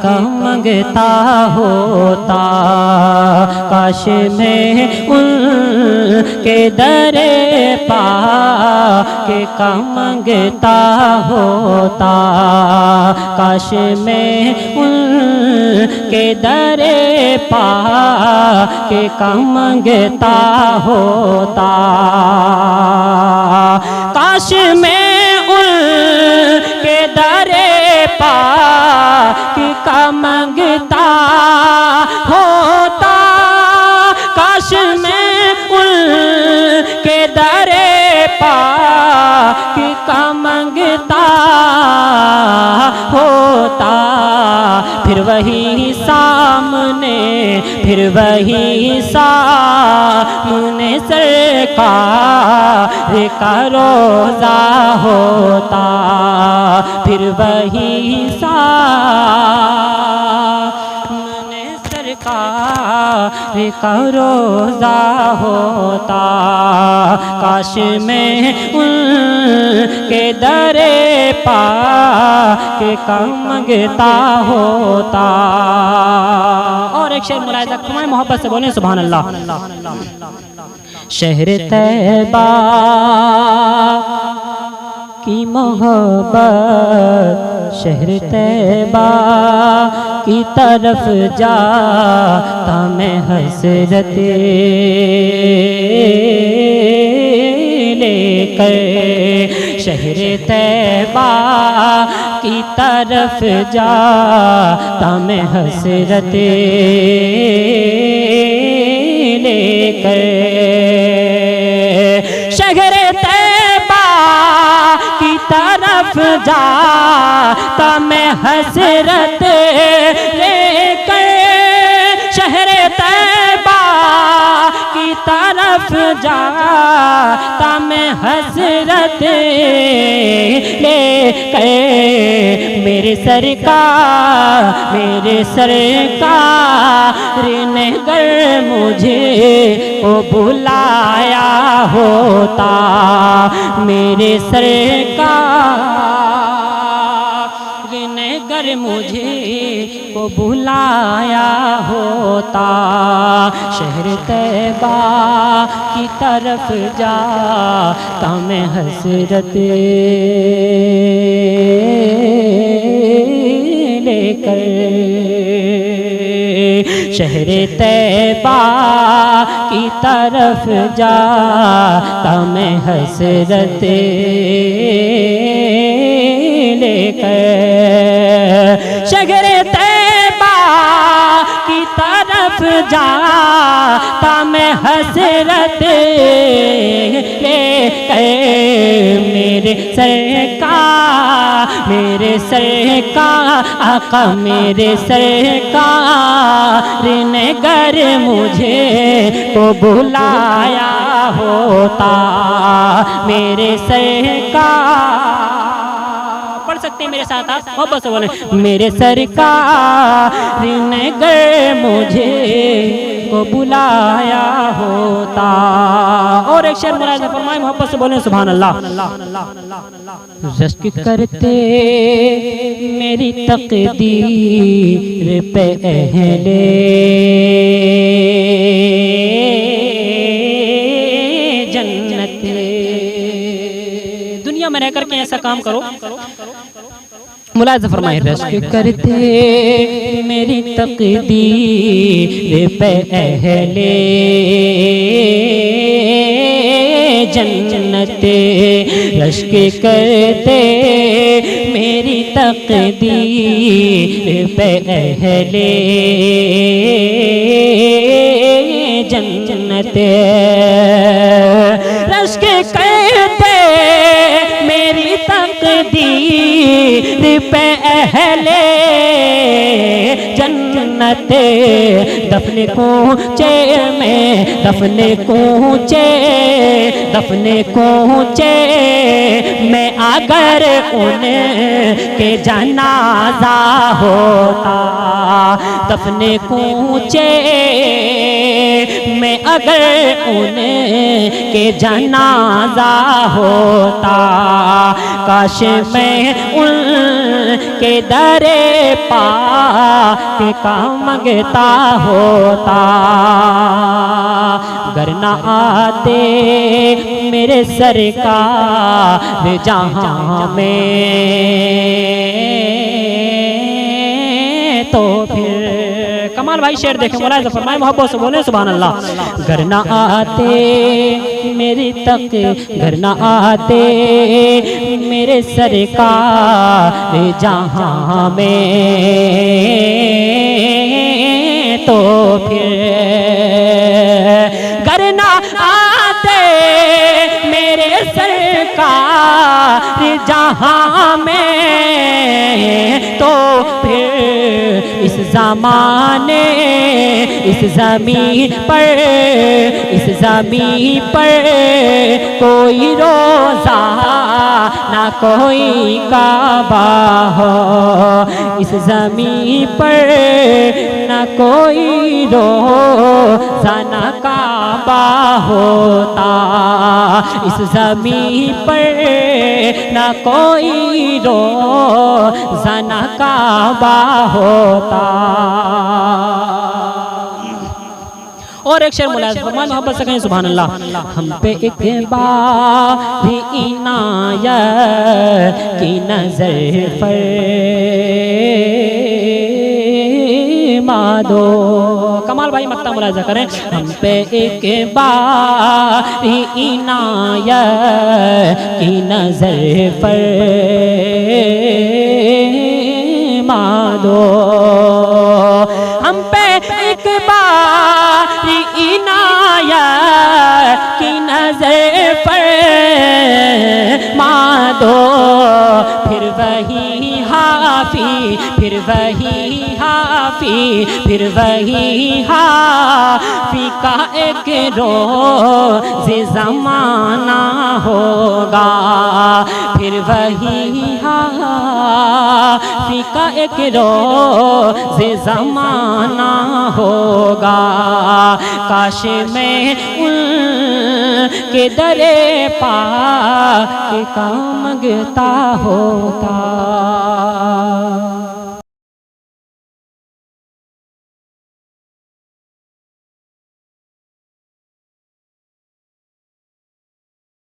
کا منگتا ہوتا، کاش میں ان کے در پاک کا منگتا ہوتا، کاش میں ان کے در پاک کا منگتا ہوتا، کاش میں ان کے در پاک کا منگتا ہوتا، کاش میں ان کے در پاک کا منگتا ہوتا، پھر وہی سامنے، پھر وہی سامنے سرکار کا روضہ ہوتا، پھر وہی سامنے سرکار کا روضہ ہوتا، کاش میں ان کے در پاک کا منگتا ہوتا۔ اور ایک شعر ملاحظہ فرمائیں، محبت سے بولیں سبحان اللہ۔ شہر طیبہ کی محبت، شہر طیبہ کی طرف جاتا میں حسرت لے کر، شہر طیبہ کی طرف جاتا میں حسرت لے کر، شہر طیبہ کی طرف جاتا میں حسرت لے کر، شہر طیبہ کی طرف جاتا میں حسرت لے کر، میرے سرکار، میرے سرکار نے گر مجھے کو بلایا ہوتا، میرے سرکار نے گر مجھے کو بلایا ہوتا، شہر طیبہ کی طرف جاتا میں حسرت لے کر، شہر طیبہ کی طرف جاتا میں حسرت لے کر، شہر طیبہ کی طرف جاتا میں حسرت لے کر، میرے سرکار، میرے سرکار آقا، میرے سرکار نے گر مجھے کو بلایا ہوتا، میرے سرکار، پڑھ سکتے ہیں میرے ساتھ آپ محبت سے بولیں، میرے سرکار نے گر مجھے کو بلایا ہوتا۔ اور ایک شعر ملاحظہ فرمائیں، محبت سے بولیں سبحان اللہ۔ رشک کرتے میری تقدیر پہ اہل جنت، دنیا میں رہ کر کے ایسا کام کرو، ملاحظہ فرمائیں، رشک کرتے میری تقدیر پہ اہل جنت، رشک کرتے میری تقدیر پہ اہل جنت، رشک کرتے میری تقدیر پہ اہل جنت، دفن کوچے میں، دفن کوچے، دفن کوچے میں اگر ان کے جنازہ ہوتا، دفن کوچے میں اگر ان کے جنازہ ہوتا، کاش میں ان کے در پاک کا منگتا ہوتا، گر نہ آتے میرے سرکار جہاں میں تو پھر کمال بھائی شعر دیکھیں، مولا فرمائے محبت سے بولیں سبحان اللہ. گر نہ آتے میری تک، گر نہ آتے میرے سرکار جہاں میں تو پھر، گر نہ آتے میرے سرکار جہاں میں تو پھر اس زمانے اس زمین پر کوئی روزہ نہ کوئی کعبہ ہو، اس زمین پر نہ کوئی روزہ نہ کعبہ ہوتا، اس زمین پر نہ کوئی روزہ نہ کعبہ ہوتا. اور ایک شعر ملاحظہ فرمائیں محبت سے کہیں سبحان اللہ. ہم پہ ایک بار عنایت کی نظر فرما دو. کمال بھائی مقطع ملاحظہ کریں. ہم پہ ایک بار عنایت کی نظر فرما دو. ہم پہ ایک بار عنایت کی نظر فرما دو. پھر وہی حافی، پھر وہی حافی، پھر وہی حافی کا ایک روز زمانہ ہوگا. پھر وہی حافی کا ایک روز زمانہ ہوگا. کاش میں ان کے در پاک کا منگتا ہوتا.